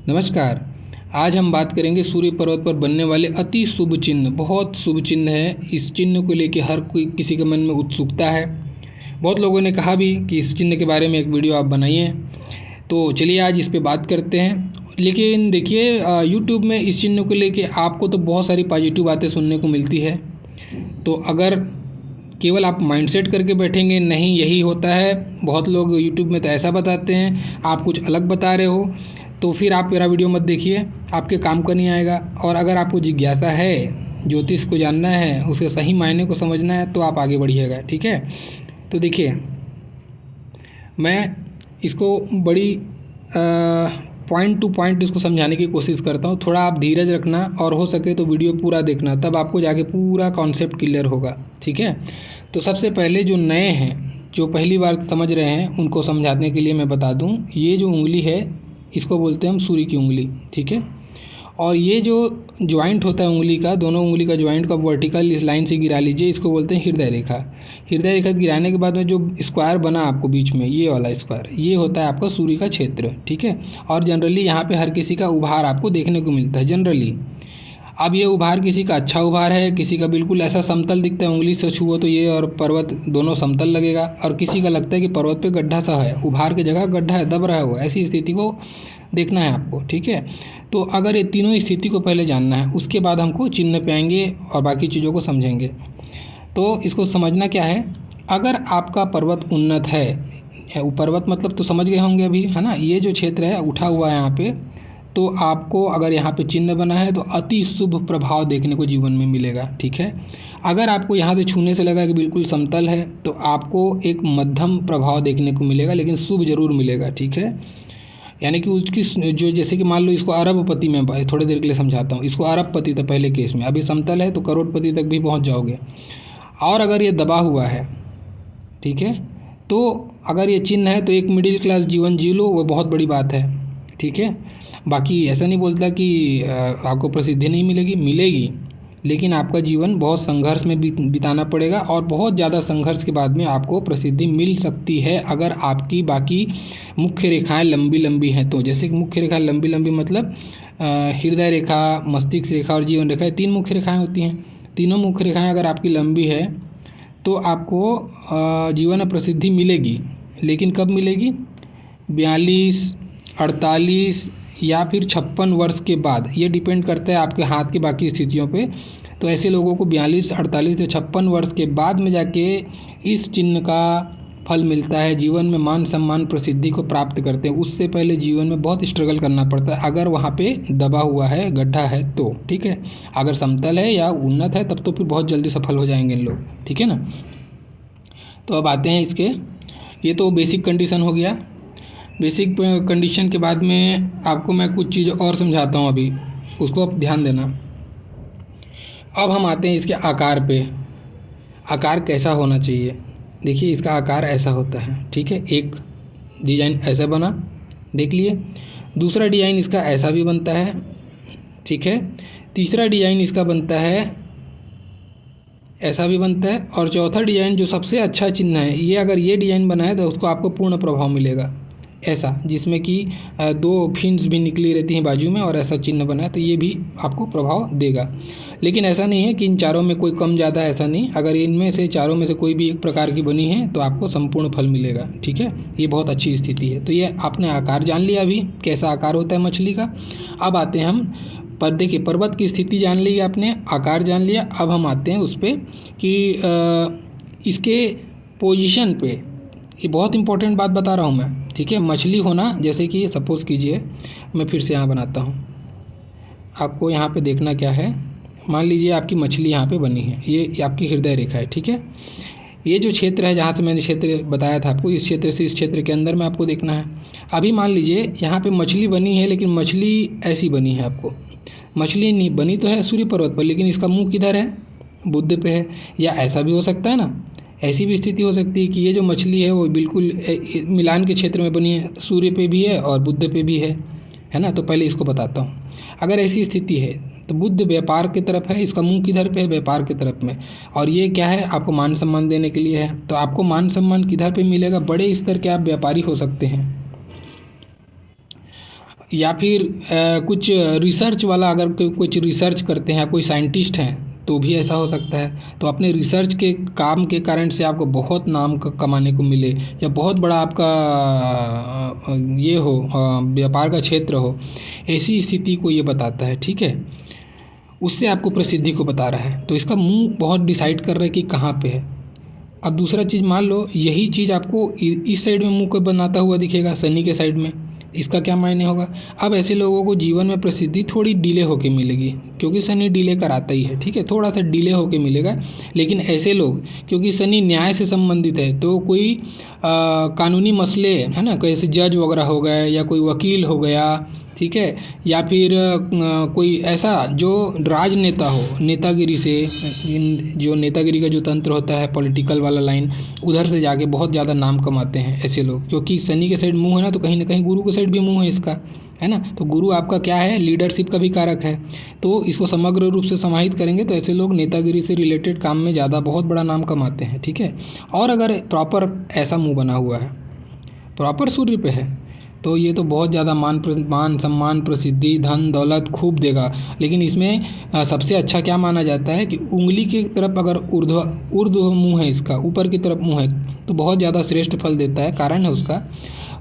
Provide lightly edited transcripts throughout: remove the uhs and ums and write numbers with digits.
नमस्कार। आज हम बात करेंगे सूर्य पर्वत पर बनने वाले अति शुभ चिन्ह। बहुत शुभ चिन्ह है। इस चिन्ह को लेकर हर कोई किसी के मन में उत्सुकता है। बहुत लोगों ने कहा भी कि इस चिन्ह के बारे में एक वीडियो आप बनाइए, तो चलिए आज इस पे बात करते हैं। लेकिन देखिए, यूट्यूब में इस चिन्ह को लेके आपको तो बहुत सारी पॉजिटिव बातें सुनने को मिलती है। तो अगर केवल आप माइंडसेट करके बैठेंगे नहीं यही होता है, बहुत लोग यूट्यूब में तो ऐसा बताते हैं, आप कुछ अलग बता रहे हो, तो फिर आप मेरा वीडियो मत देखिए, आपके काम का नहीं आएगा। और अगर आपको जिज्ञासा है, ज्योतिष को जानना है, उसके सही मायने को समझना है, तो आप आगे बढ़िएगा। ठीक है। तो देखिए, मैं इसको बड़ी पॉइंट टू पॉइंट इसको समझाने की कोशिश करता हूँ। थोड़ा आप धीरज रखना और हो सके तो वीडियो पूरा देखना, तब आपको जाके पूरा कॉन्सेप्ट क्लियर होगा। ठीक है। तो सबसे पहले जो नए हैं, जो पहली बार समझ रहे हैं, उनको समझाने के लिए मैं बता दूँ, ये जो उंगली है इसको बोलते हैं हम सूर्य की उंगली। ठीक है। और ये जो जॉइंट होता है उंगली का, दोनों उंगली का जॉइंट का वर्टिकल इस लाइन से गिरा लीजिए, इसको बोलते हैं हृदय रेखा। हृदय रेखा गिराने के बाद में जो स्क्वायर बना आपको बीच में, ये वाला स्क्वायर, ये होता है आपका सूर्य का क्षेत्र। ठीक है। और जनरली यहाँ पे हर किसी का उभार आपको देखने को मिलता है जनरली। अब ये उभार किसी का अच्छा उभार है, किसी का बिल्कुल ऐसा समतल दिखता है, उंगली से छुओ तो ये और पर्वत दोनों समतल लगेगा, और किसी का लगता है कि पर्वत पे गड्ढा सा है, उभार की जगह गड्ढा है, दब रहा है वो। ऐसी स्थिति को देखना है आपको। ठीक है। तो अगर ये तीनों स्थिति को पहले जानना है, उसके बाद हमको चिन्ह पे आएंगे और बाकी चीज़ों को समझेंगे। तो इसको समझना क्या है, अगर आपका पर्वत उन्नत है, पर्वत मतलब तो समझ गए होंगे अभी, है ना। ये जो क्षेत्र है उठा हुआ है यहाँ पे, तो आपको अगर यहाँ पे चिन्ह बना है तो अति शुभ प्रभाव देखने को जीवन में मिलेगा। ठीक है। अगर आपको यहाँ से छूने से लगा कि बिल्कुल समतल है, तो आपको एक मध्यम प्रभाव देखने को मिलेगा, लेकिन शुभ जरूर मिलेगा। ठीक है। यानी कि उसकी जो, जैसे कि मान लो इसको अरबपति में थोड़ी देर के लिए समझाता हूँ, इसको अरबपति था पहले केस में, अभी समतल है तो करोड़पति तक भी पहुँच जाओगे। और अगर ये दबा हुआ है, ठीक है, तो अगर ये चिन्ह है तो एक मिडिल क्लास जीवन जी लो, वो बहुत बड़ी बात है। ठीक है। बाकी ऐसा नहीं बोलता कि आपको प्रसिद्धि नहीं मिलेगी, मिलेगी, लेकिन आपका जीवन बहुत संघर्ष में बिताना पड़ेगा, और बहुत ज़्यादा संघर्ष के बाद में आपको प्रसिद्धि मिल सकती है अगर आपकी बाकी मुख्य रेखाएं लंबी लंबी हैं तो। जैसे कि मुख्य रेखा लंबी लंबी मतलब हृदय रेखा, मस्तिष्क रेखा और जीवन रेखा, 3 मुख्य रेखाएं होती हैं। तीनों मुख्य रेखाएं अगर आपकी लंबी है तो आपको जीवन में प्रसिद्धि मिलेगी। लेकिन कब मिलेगी? 42, 48 या फिर 56 वर्ष के बाद। ये डिपेंड करता है आपके हाथ की बाकी स्थितियों पे। तो ऐसे लोगों को 42, 48 या 56 वर्ष के बाद में जाके इस चिन्ह का फल मिलता है, जीवन में मान सम्मान प्रसिद्धि को प्राप्त करते हैं। उससे पहले जीवन में बहुत स्ट्रगल करना पड़ता है अगर वहाँ पे दबा हुआ है, गड्ढा है तो। ठीक है। अगर समतल है या उन्नत है तब तो फिर बहुत जल्दी सफल हो जाएंगे इन लोग। ठीक है ना। तो अब आते हैं इसके, ये तो बेसिक कंडीशन हो गया। बेसिक कंडीशन के बाद में आपको मैं कुछ चीज़ और समझाता हूँ अभी, उसको आप ध्यान देना। अब हम आते हैं इसके आकार पे। आकार कैसा होना चाहिए? देखिए, इसका आकार ऐसा होता है। ठीक है। एक डिजाइन ऐसा बना, देख लिए। दूसरा डिजाइन इसका ऐसा भी बनता है। ठीक है। तीसरा डिजाइन इसका बनता है, ऐसा भी बनता है। और चौथा डिजाइन जो सबसे अच्छा चिन्ह है, ये अगर ये डिजाइन बना है तो उसको आपको पूर्ण प्रभाव मिलेगा, ऐसा, जिसमें कि 2 फिन्स भी निकली रहती हैं बाजू में, और ऐसा चिन्ह बना है तो ये भी आपको प्रभाव देगा। लेकिन ऐसा नहीं है कि इन चारों में कोई कम ज़्यादा, ऐसा नहीं। अगर इनमें से चारों में से कोई भी एक प्रकार की बनी है तो आपको संपूर्ण फल मिलेगा। ठीक है। ये बहुत अच्छी स्थिति है। तो ये आपने आकार जान लिया अभी, कैसा आकार होता है मछली का। अब आते हैं हम पर, देखिए पर्वत की स्थिति जान ली आपने, आकार जान लिया। अब हम आते हैं उस पर कि इसके पोजीशन पे, ये बहुत इंपॉर्टेंट बात बता रहा हूँ मैं। ठीक है। मछली होना, जैसे कि सपोज़ कीजिए मैं फिर से यहाँ बनाता हूँ, आपको यहाँ पे देखना क्या है। मान लीजिए आपकी मछली यहाँ पे बनी है, ये आपकी हृदय रेखा है। ठीक है। ये जो क्षेत्र है, जहाँ से मैंने क्षेत्र बताया था आपको, इस क्षेत्र से इस क्षेत्र के अंदर में आपको देखना है। अभी मान लीजिए यहाँ पे मछली बनी है, लेकिन मछली ऐसी बनी है, आपको मछली नहीं बनी तो है सूर्य पर्वत पर, लेकिन इसका मुंह किधर है? बुध पे है। या ऐसा भी हो सकता है ना, ऐसी भी स्थिति हो सकती है कि ये जो मछली है वो बिल्कुल मिलान के क्षेत्र में बनी है, सूर्य पे भी है और बुध पे भी है ना। तो पहले इसको बताता हूँ। अगर ऐसी स्थिति है तो बुध व्यापार की तरफ है, इसका मुंह किधर पे है? व्यापार की तरफ में। और ये क्या है? आपको मान सम्मान देने के लिए है। तो आपको मान सम्मान किधर पे मिलेगा? बड़े स्तर के आप व्यापारी हो सकते हैं। या फिर कुछ रिसर्च वाला, अगर कुछ रिसर्च करते हैं, कोई साइंटिस्ट हैं, तो भी ऐसा हो सकता है। तो अपने रिसर्च के काम के कारण से आपको बहुत नाम कमाने को मिले, या बहुत बड़ा आपका ये हो, व्यापार का क्षेत्र हो, ऐसी स्थिति को ये बताता है। ठीक है, उससे आपको प्रसिद्धि को बता रहा है। तो इसका मुंह बहुत डिसाइड कर रहा है कि कहाँ पे है। अब दूसरा चीज़, मान लो यही चीज़ आपको इस साइड में मुंह को बनाता हुआ दिखेगा, शनि के साइड में, इसका क्या मायने होगा? अब ऐसे लोगों को जीवन में प्रसिद्धि थोड़ी डिले होके मिलेगी, क्योंकि शनि डिले कराता ही है। ठीक है, थोड़ा सा डिले होके मिलेगा। लेकिन ऐसे लोग, क्योंकि शनि न्याय से संबंधित है, तो कोई कानूनी मसले है ना, कैसे जज वगैरह हो गए, या कोई वकील हो गया, ठीक है, या फिर कोई ऐसा जो राजनेता हो, नेतागिरी से, जो नेतागिरी का जो तंत्र होता है, पॉलिटिकल वाला लाइन, उधर से जाके बहुत ज़्यादा नाम कमाते हैं ऐसे लोग। क्योंकि शनि के साइड मुंह है ना, तो कहीं ना कहीं गुरु के साइड भी मुंह है इसका, है ना। तो गुरु आपका क्या है, लीडरशिप का भी कारक है। तो इसको समग्र रूप से समाहित करेंगे तो ऐसे लोग नेतागिरी से रिलेटेड काम में ज़्यादा बहुत बड़ा नाम कमाते हैं। ठीक है, और अगर प्रॉपर ऐसा मुंह बना हुआ है, प्रॉपर सूर्य पे है, तो ये तो बहुत ज़्यादा मान सम्मान, प्रसिद्धि, धन दौलत खूब देगा। लेकिन इसमें सबसे अच्छा क्या माना जाता है कि उंगली की तरफ अगर ऊर्ध्व मुंह है, इसका ऊपर की तरफ मुंह है, तो बहुत ज़्यादा श्रेष्ठ फल देता है। कारण है उसका,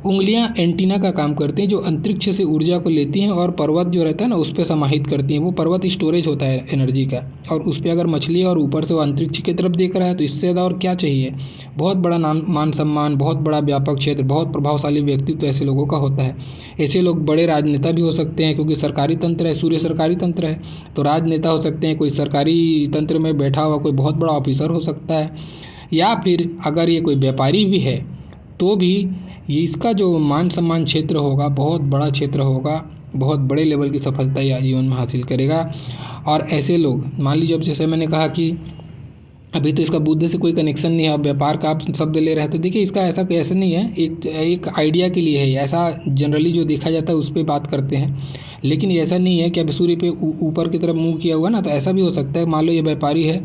उंगलियां एंटीना का काम करती हैं, जो अंतरिक्ष से ऊर्जा को लेती हैं और पर्वत जो रहता है ना, उस पर समाहित करती हैं। वो पर्वत स्टोरेज होता है एनर्जी का, और उस पर अगर मछली और ऊपर से वो अंतरिक्ष की तरफ देख रहा है, तो इससे ज़्यादा और क्या चाहिए। बहुत बड़ा नाम, मान सम्मान, बहुत बड़ा व्यापक क्षेत्र, बहुत प्रभावशाली व्यक्तित्व ऐसे लोगों का होता है। ऐसे लोग बड़े राजनेता भी हो सकते हैं, क्योंकि सरकारी तंत्र है, सूर्य सरकारी तंत्र है, तो राजनेता हो सकते हैं। कोई सरकारी तंत्र में बैठा हुआ कोई बहुत बड़ा ऑफिसर हो सकता है, या फिर अगर ये कोई व्यापारी भी है, तो भी ये इसका जो मान सम्मान क्षेत्र होगा, बहुत बड़ा क्षेत्र होगा, बहुत बड़े लेवल की सफलता या जीवन में हासिल करेगा। और ऐसे लोग, मान लीजिए अब जैसे मैंने कहा कि अभी तो इसका बुद्ध से कोई कनेक्शन नहीं है, अब व्यापार का आप शब्द ले रहे हैं, तो देखिए इसका ऐसा कैसे नहीं है, एक आइडिया के लिए है, ऐसा जनरली जो देखा जाता है उस पर बात करते हैं। लेकिन ऐसा नहीं है कि अब सूर्य पे ऊपर की तरफ मुँह किया हुआ ना, तो ऐसा भी हो सकता है। मान लो ये व्यापारी है,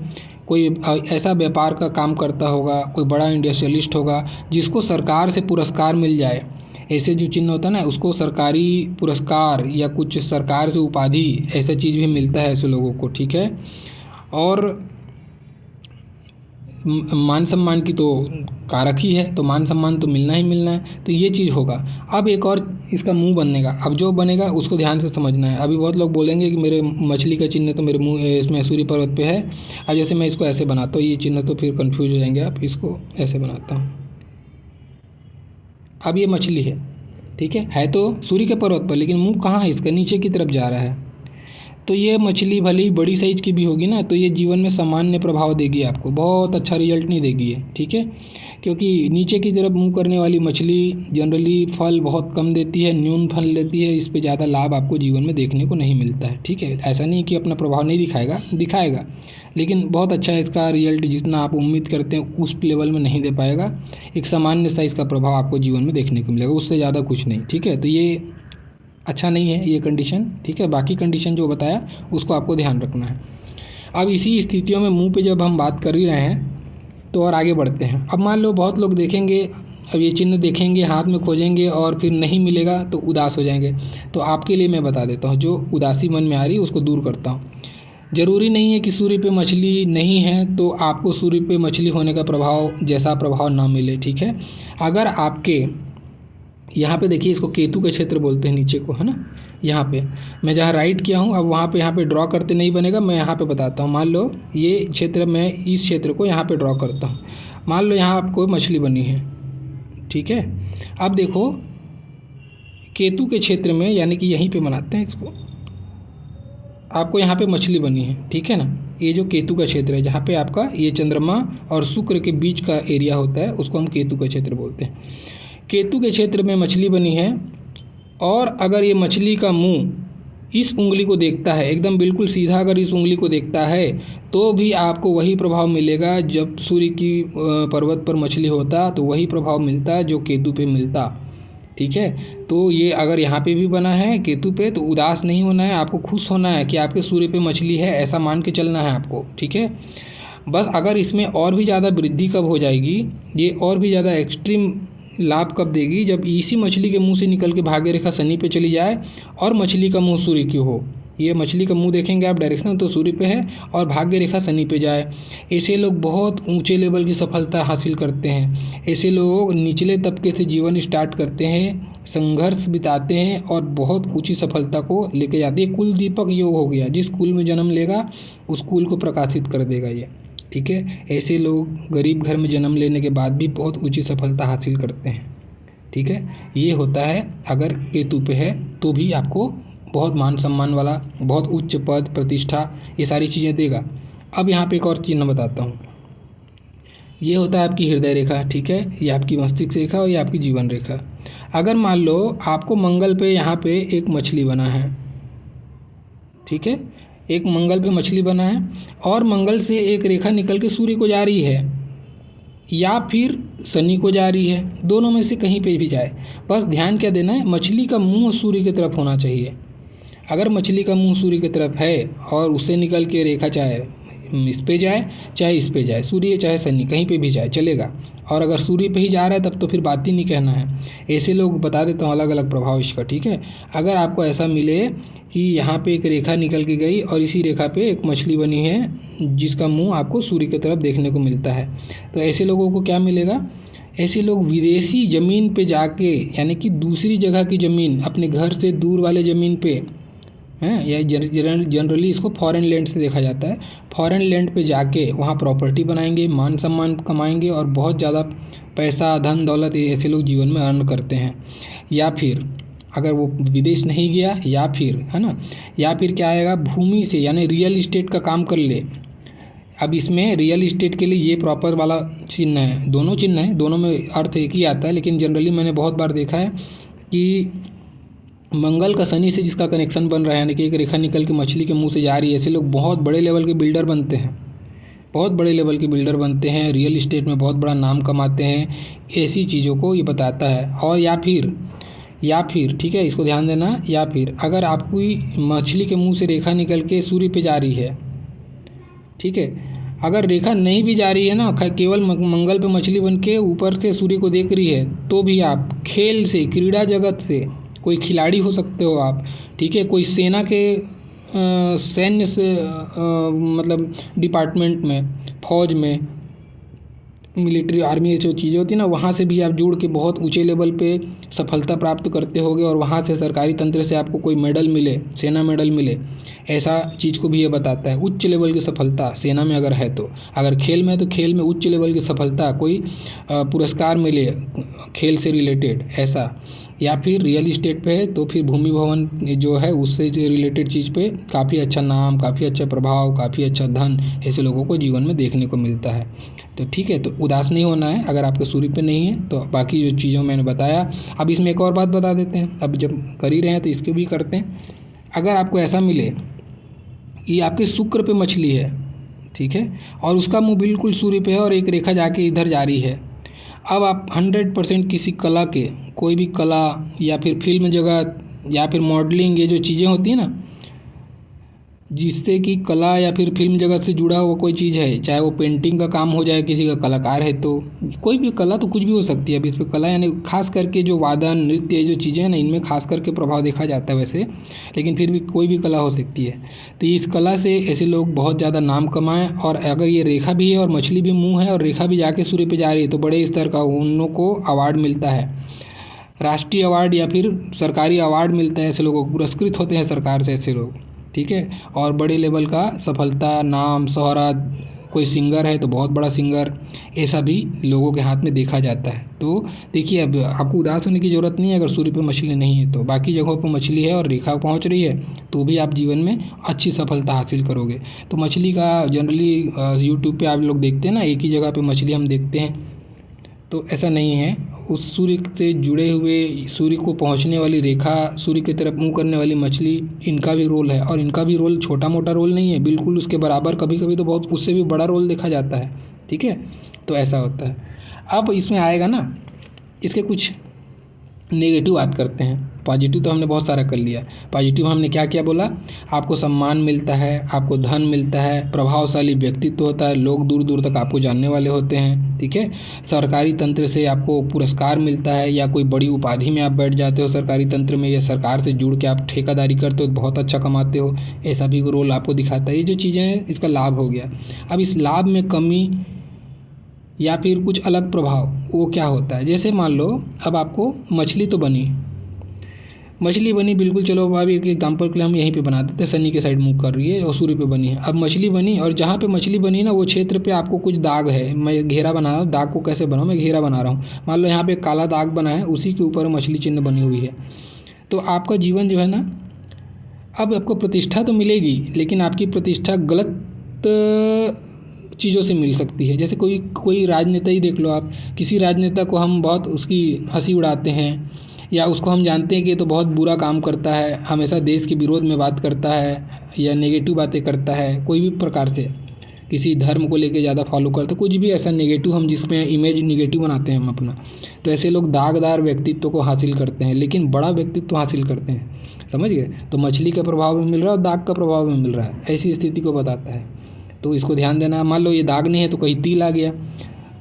कोई ऐसा व्यापार का काम करता होगा, कोई बड़ा इंडस्ट्रियलिस्ट होगा, जिसको सरकार से पुरस्कार मिल जाए। ऐसे जो चिन्ह होता है ना, उसको सरकारी पुरस्कार या कुछ सरकार से उपाधि, ऐसा चीज़ भी मिलता है ऐसे लोगों को। ठीक है, और मान सम्मान की तो कारक ही है, तो मान सम्मान तो मिलना ही मिलना है, तो ये चीज़ होगा। अब एक और इसका मुंह बनने का, अब जो बनेगा उसको ध्यान से समझना है। अभी बहुत लोग बोलेंगे कि मेरे मछली का चिन्ह तो मेरे मुंह इसमें सूर्य पर्वत पे है। अब जैसे मैं इसको ऐसे बनाता हूँ, ये चिन्ह तो फिर कंफ्यूज हो जाएंगे आप, इसको ऐसे बनाता हूँ। अब ये मछली है, ठीक है तो सूर्य के पर्वत पर, लेकिन मुँह कहाँ है इसका, नीचे की तरफ जा रहा है। तो ये मछली भले ही बड़ी साइज़ की भी होगी ना, तो ये जीवन में सामान्य प्रभाव देगी, आपको बहुत अच्छा रिजल्ट नहीं देगी ये। ठीक है, क्योंकि नीचे की तरफ मुंह करने वाली मछली जनरली फल बहुत कम देती है, न्यून फल देती है, इस पे ज़्यादा लाभ आपको जीवन में देखने को नहीं मिलता है। ठीक है, ऐसा नहीं कि अपना प्रभाव नहीं दिखाएगा, दिखाएगा, लेकिन बहुत अच्छा है इसका रिजल्ट, जितना आप उम्मीद करते हैं उस लेवल में नहीं दे पाएगा। एक सामान्य साइज़ का प्रभाव आपको जीवन में देखने को मिलेगा, उससे ज़्यादा कुछ नहीं। ठीक है, तो ये अच्छा नहीं है ये कंडीशन। ठीक है, बाकी कंडीशन जो बताया उसको आपको ध्यान रखना है। अब इसी स्थितियों में मुंह पे जब हम बात कर ही रहे हैं, तो और आगे बढ़ते हैं। अब मान लो बहुत लोग देखेंगे, अब ये चिन्ह देखेंगे, हाथ में खोजेंगे और फिर नहीं मिलेगा तो उदास हो जाएंगे। तो आपके लिए मैं बता देता हूँ, जो उदासी मन में आ रही है उसको दूर करता हूँ। ज़रूरी नहीं है कि सूर्य पे मछली नहीं है तो आपको सूर्य पे मछली होने का प्रभाव जैसा प्रभाव ना मिले। ठीक है, अगर आपके यहाँ पे देखिए, इसको केतु का क्षेत्र बोलते हैं नीचे को, है ना। यहाँ पे मैं जहाँ राइट किया हूँ, अब वहाँ पे यहाँ पे ड्रॉ करते नहीं बनेगा, मैं यहाँ पे बताता हूँ। मान लो ये क्षेत्र, मैं इस क्षेत्र को यहाँ पे ड्रॉ करता हूँ। मान लो यहाँ आपको मछली बनी है, ठीक है। अब देखो केतु के क्षेत्र में, यानी कि यहीं पे बनाते हैं इसको, आपको यहाँ पे मछली बनी है, ठीक है ना। ये जो केतु का क्षेत्र है, जहाँ पे आपका ये चंद्रमा और शुक्र के बीच का एरिया होता है, उसको हम केतु का क्षेत्र बोलते हैं। केतु के क्षेत्र में मछली बनी है, और अगर ये मछली का मुंह इस उंगली को देखता है, एकदम बिल्कुल सीधा अगर इस उंगली को देखता है, तो भी आपको वही प्रभाव मिलेगा। जब सूर्य की पर्वत पर मछली होता तो वही प्रभाव मिलता जो केतु पे मिलता। ठीक है, तो ये अगर यहाँ पे भी बना है केतु पे, तो उदास नहीं होना है, आपको खुश होना है कि आपके सूर्य पे मछली है, ऐसा मान के चलना है आपको। ठीक है, बस अगर इसमें और भी ज़्यादा वृद्धि कब हो जाएगी, ये और भी ज़्यादा एक्सट्रीम लाभ कब देगी, जब इसी मछली के मुंह से निकल के भाग्य रेखा शनि पे चली जाए और मछली का मुंह सूर्य की हो। ये मछली का मुंह देखेंगे आप डायरेक्शन तो सूर्य पे है और भाग्य रेखा शनि पे जाए। ऐसे लोग बहुत ऊंचे लेवल की सफलता हासिल करते हैं। ऐसे लोग निचले तबके से जीवन स्टार्ट करते हैं, संघर्ष बिताते हैं और बहुत ऊंची सफलता को लेके जाते हैं। कुल दीपक योग हो गया, जिस कुल में जन्म लेगा उस कुल को प्रकाशित कर देगा ये, ठीक है। ऐसे लोग गरीब घर में जन्म लेने के बाद भी बहुत ऊंची सफलता हासिल करते हैं, ठीक है। ये होता है अगर केतु पे है तो भी आपको बहुत मान सम्मान वाला, बहुत उच्च पद प्रतिष्ठा, ये सारी चीज़ें देगा। अब यहाँ पे एक और चिन्ह बताता हूँ। ये होता है आपकी हृदय रेखा, ठीक है। ये आपकी मस्तिष्क रेखा और ये आपकी जीवन रेखा। अगर मान लो आपको मंगल पे यहाँ पे एक मछली बना है, ठीक है, एक मंगल पे मछली बना है और मंगल से एक रेखा निकल के सूर्य को जा रही है या फिर शनि को जा रही है, दोनों में से कहीं पे भी जाए, बस ध्यान क्या देना है, मछली का मुंह सूर्य की तरफ होना चाहिए। अगर मछली का मुंह सूर्य की तरफ है और उससे निकल के रेखा चाहे इस पे जाए चाहे इस पे जाए, सूर्य चाहे शनि कहीं पे भी जाए चलेगा। और अगर सूर्य पे ही जा रहा है तब तो फिर बात ही नहीं कहना है। ऐसे लोग बता देता हूँ अलग अलग प्रभाव इसका, ठीक है। अगर आपको ऐसा मिले कि यहाँ पे एक रेखा निकल के गई और इसी रेखा पे एक मछली बनी है जिसका मुँह आपको सूर्य की तरफ देखने को मिलता है, तो ऐसे लोगों को क्या मिलेगा, ऐसे लोग विदेशी ज़मीन पे जाके, यानी कि दूसरी जगह की ज़मीन, अपने घर से दूर वाले ज़मीन पे हैं, या जनरली इसको फॉरेन लैंड से देखा जाता है, फॉरेन लैंड पे जाके वहाँ प्रॉपर्टी बनाएंगे, मान सम्मान कमाएंगे और बहुत ज़्यादा पैसा धन दौलत ऐसे लोग जीवन में अर्न करते हैं। या फिर अगर वो विदेश नहीं गया, या फिर है ना, या फिर क्या आएगा, भूमि से यानी रियल इस्टेट का काम कर ले। अब इसमें रियल इस्टेट के लिए ये प्रॉपर वाला चिन्ह है, दोनों चिन्ह हैं, दोनों में अर्थ एक ही आता है, लेकिन जनरली मैंने बहुत बार देखा है कि मंगल का शनि से जिसका कनेक्शन बन रहा है, यानी कि एक रेखा निकल के मछली के मुंह से जा रही है, ऐसे लोग बहुत बड़े लेवल के बिल्डर बनते हैं, बहुत बड़े लेवल के बिल्डर बनते हैं, रियल इस्टेट में बहुत बड़ा नाम कमाते हैं। ऐसी चीज़ों को ये बताता है। और या फिर ठीक है, इसको ध्यान देना, या फिर अगर आपकी मछली के मुंह से रेखा निकल के सूर्य पे जा रही है, ठीक है, अगर रेखा नहीं भी जा रही है ना, केवल मंगल पे मछली बन के ऊपर से सूर्य को देख रही है, तो भी आप खेल से, क्रीड़ा जगत से कोई खिलाड़ी हो सकते हो आप, ठीक है, कोई सेना के सैन्य से मतलब डिपार्टमेंट में, फौज में, मिलिट्री आर्मी जो चीज़ें होती है ना, वहाँ से भी आप जुड़ के बहुत ऊंचे लेवल पे सफलता प्राप्त करते होगे और वहाँ से सरकारी तंत्र से आपको कोई मेडल मिले, सेना मेडल मिले, ऐसा चीज़ को भी ये बताता है। उच्च लेवल की सफलता सेना में अगर है तो, अगर खेल में है तो खेल में उच्च लेवल की सफलता, कोई पुरस्कार मिले खेल से रिलेटेड ऐसा। या फिर रियल इस्टेट पे है तो फिर भूमि भवन जो है उससे जो रिलेटेड चीज़ पे काफ़ी अच्छा नाम, काफ़ी अच्छा प्रभाव, काफ़ी अच्छा धन ऐसे लोगों को जीवन में देखने को मिलता है। तो ठीक है, तो उदास नहीं होना है अगर आपके सूर्य पे नहीं है तो। बाकी जो चीज़ों मैंने बताया, अब इसमें एक और बात बता देते हैं, अब जब कर ही रहे हैं तो इसके भी करते हैं। अगर आपको ऐसा मिले कि आपके शुक्र पे मछली है, ठीक है, और उसका मुँह बिल्कुल सूर्य पे है और एक रेखा जाके इधर जा रही है, अब आप 100% किसी कला के, कोई भी कला या फिर फिल्म जगत या फिर मॉडलिंग, ये जो चीज़ें होती हैं ना, जिससे कि कला या फिर फिल्म जगत से जुड़ा हुआ कोई चीज़ है, चाहे वो पेंटिंग का काम हो जाए, किसी का कलाकार है तो, कोई भी कला तो कुछ भी हो सकती है। अब इस पर कला यानी खास करके जो वादन नृत्य ये जो चीज़ें हैं ना, इनमें खास करके प्रभाव देखा जाता है वैसे, लेकिन फिर भी कोई भी कला हो सकती है। तो इस कला से ऐसे लोग बहुत ज़्यादा नाम कमाएँ, और अगर ये रेखा भी है और मछली भी मुँह है और रेखा भी जाके सूर्य पर जा रही है तो बड़े स्तर का उन लोगों को अवार्ड मिलता है, राष्ट्रीय अवार्ड या फिर सरकारी अवार्ड मिलता है, ऐसे लोगों को पुरस्कृत होते हैं सरकार से ऐसे लोग, ठीक है। और बड़े लेवल का सफलता, नाम, शोहरत, कोई सिंगर है तो बहुत बड़ा सिंगर, ऐसा भी लोगों के हाथ में देखा जाता है। तो देखिए, अब आपको उदास होने की ज़रूरत नहीं है अगर सूर्य पे मछली नहीं है तो। बाकी जगहों पर मछली है और रेखा पहुंच रही है तो भी आप जीवन में अच्छी सफलता हासिल करोगे। तो मछली का जनरली यूट्यूब पे आप लोग देखते हैं ना, एक ही जगह पे मछली हम देखते हैं, तो ऐसा नहीं है। उस सूर्य से जुड़े हुए, सूर्य को पहुंचने वाली रेखा, सूर्य की तरफ मुंह करने वाली मछली, इनका भी रोल है, और इनका भी रोल छोटा मोटा रोल नहीं है, बिल्कुल उसके बराबर, कभी कभी तो बहुत उससे भी बड़ा रोल देखा जाता है, ठीक है। तो ऐसा होता है। अब इसमें आएगा ना, इसके कुछ नेगेटिव बात करते हैं। पॉजिटिव तो हमने बहुत सारा कर लिया। पॉजिटिव हमने क्या क्या बोला, आपको सम्मान मिलता है, आपको धन मिलता है, प्रभावशाली व्यक्तित्व होता है, लोग दूर दूर तक आपको जानने वाले होते हैं, ठीक है। सरकारी तंत्र से आपको पुरस्कार मिलता है या कोई बड़ी उपाधि में आप बैठ जाते हो सरकारी तंत्र में, या सरकार से जुड़ के आप ठेकेदारी करते हो तो बहुत अच्छा कमाते हो, ऐसा भी रोल आपको दिखाता है। ये जो चीज़ें हैं इसका लाभ हो गया। अब इस लाभ में कमी या फिर कुछ अलग प्रभाव वो क्या होता है, जैसे मान लो अब आपको मछली तो बनी, मछली बनी बिल्कुल, चलो अब एक एग्जाम्पल के लिए हम यहीं पे बना देते हैं, शनि के साइड मूव कर रही है और सूर्य पे बनी है। अब मछली बनी और जहाँ पे मछली बनी ना वो क्षेत्र पे आपको कुछ दाग है, मैं घेरा बना रहा हूँ, दाग को कैसे बनाऊँ, मैं घेरा बना रहा हूँ, मान लो यहाँ पे काला दाग बना है, उसी के ऊपर मछली चिन्ह बनी हुई है। तो आपका जीवन जो है ना, अब आपको प्रतिष्ठा तो मिलेगी लेकिन आपकी प्रतिष्ठा गलत चीज़ों से मिल सकती है। जैसे कोई राजनेता ही देख लो आप, किसी राजनेता को हम बहुत उसकी हंसी उड़ाते हैं या उसको हम जानते हैं कि ये तो बहुत बुरा काम करता है, हमेशा देश के विरोध में बात करता है या नेगेटिव बातें करता है, कोई भी प्रकार से किसी धर्म को लेके ज़्यादा फॉलो करते, कुछ भी ऐसा नेगेटिव, हम जिसमें इमेज नेगेटिव बनाते हैं हम अपना, तो ऐसे लोग दागदार व्यक्तित्व को हासिल करते हैं लेकिन बड़ा व्यक्तित्व हासिल करते हैं, समझ गए। तो मछली का प्रभाव भी मिल रहा है और दाग का प्रभाव भी मिल रहा है, ऐसी स्थिति को बताता है, तो इसको ध्यान देना। मान लो ये दाग नहीं है तो कहीं तिल आ गया,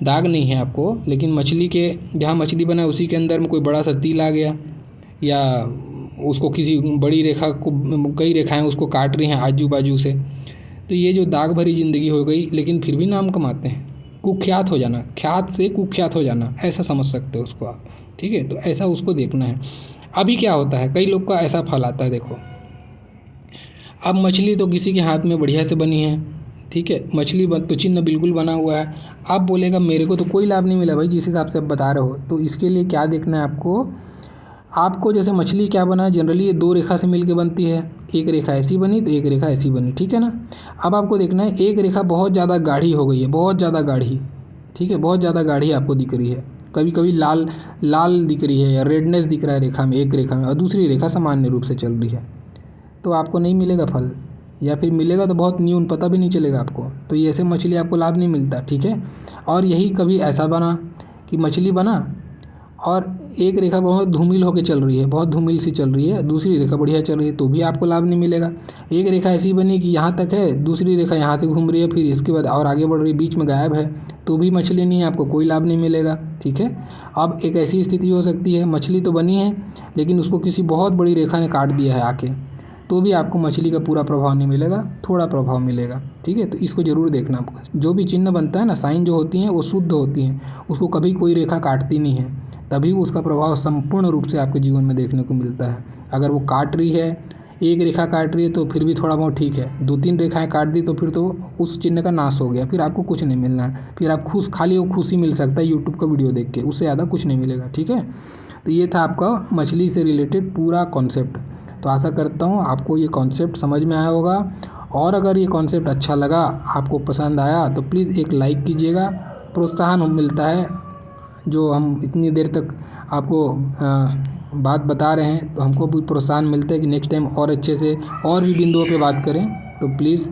दाग नहीं है आपको लेकिन मछली के जहाँ मछली बना है उसी के अंदर में कोई बड़ा सा तिल आ गया, या उसको किसी बड़ी रेखा को, कई रेखाएं उसको काट रही हैं आजू बाजू से, तो ये जो दाग भरी ज़िंदगी हो गई, लेकिन फिर भी नाम कमाते हैं, कुख्यात हो जाना, ख्यात से कुख्यात हो जाना, ऐसा समझ सकते हो उसको आप, ठीक है। तो ऐसा उसको देखना है। अभी क्या होता है, कई लोग का ऐसा फल आता है, देखो अब मछली तो किसी के हाथ में बढ़िया से बनी है, ठीक है, मछली तो चिन्ह बिल्कुल बना हुआ है, आप बोलेगा मेरे को तो कोई लाभ नहीं मिला भाई, जिस हिसाब से आप बता रहे हो। तो इसके लिए क्या देखना है आपको जैसे मछली क्या बना है, जनरली ये दो रेखा से मिलके बनती है, एक रेखा ऐसी बनी तो एक रेखा ऐसी बनी, ठीक है ना। अब आपको देखना है एक रेखा बहुत ज़्यादा गाढ़ी हो गई है, बहुत ज़्यादा गाढ़ी, ठीक है, बहुत ज़्यादा गाढ़ी आपको दिख रही है, कभी कभी लाल लाल दिख रही है या रेडनेस दिख रहा है रेखा में, एक रेखा में, और दूसरी रेखा सामान्य रूप से चल रही है, तो आपको नहीं मिलेगा फल, या फिर मिलेगा तो बहुत न्यून, पता भी नहीं चलेगा आपको। तो ये ऐसे मछली आपको लाभ नहीं मिलता, ठीक है। और यही कभी ऐसा बना कि मछली बना और एक रेखा बहुत धूमिल होकर चल रही है, बहुत धूमिल सी चल रही है, दूसरी रेखा बढ़िया चल रही है, तो भी आपको लाभ नहीं मिलेगा। एक रेखा ऐसी बनी कि यहाँ तक है, दूसरी रेखा यहाँ से घूम रही है, फिर इसके बाद और आगे बढ़ रही है, बीच में गायब है, तो भी मछली नहीं है, आपको कोई लाभ नहीं मिलेगा, ठीक है। अब एक ऐसी स्थिति हो सकती है, मछली तो बनी है लेकिन उसको किसी बहुत बड़ी रेखा ने काट दिया है आके, तो भी आपको मछली का पूरा प्रभाव नहीं मिलेगा, थोड़ा प्रभाव मिलेगा, ठीक है। तो इसको ज़रूर देखना आपको, जो भी चिन्ह बनता है ना, साइन जो होती हैं वो शुद्ध होती हैं, उसको कभी कोई रेखा काटती नहीं है, तभी उसका प्रभाव संपूर्ण रूप से आपके जीवन में देखने को मिलता है। अगर वो काट रही है, एक रेखा काट रही है तो फिर भी थोड़ा बहुत ठीक है, दो तीन रेखाएं काट दी तो फिर तो उस चिन्ह का नाश हो गया, फिर आपको कुछ नहीं मिलना है, फिर आप खाली वो खुशी मिल सकता है यूट्यूब का वीडियो देख के, उससे ज़्यादा कुछ नहीं मिलेगा, ठीक है। तो ये था आपका मछली से रिलेटेड पूरा कॉन्सेप्ट। तो आशा करता हूँ आपको ये कॉन्सेप्ट समझ में आया होगा, और अगर ये कॉन्सेप्ट अच्छा लगा, आपको पसंद आया, तो प्लीज़ एक लाइक कीजिएगा, प्रोत्साहन मिलता है, जो हम इतनी देर तक आपको बात बता रहे हैं तो हमको भी प्रोत्साहन मिलता है कि नेक्स्ट टाइम और अच्छे से और भी बिंदुओं पे बात करें। तो प्लीज़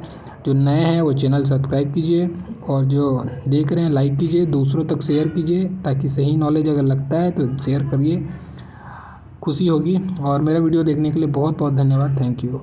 जो नए हैं वो चैनल सब्सक्राइब कीजिए, और जो देख रहे हैं लाइक कीजिए, दूसरों तक शेयर कीजिए, ताकि सही नॉलेज अगर लगता है तो शेयर करिए, खुशी होगी। और मेरा वीडियो देखने के लिए बहुत बहुत धन्यवाद, थैंक यू।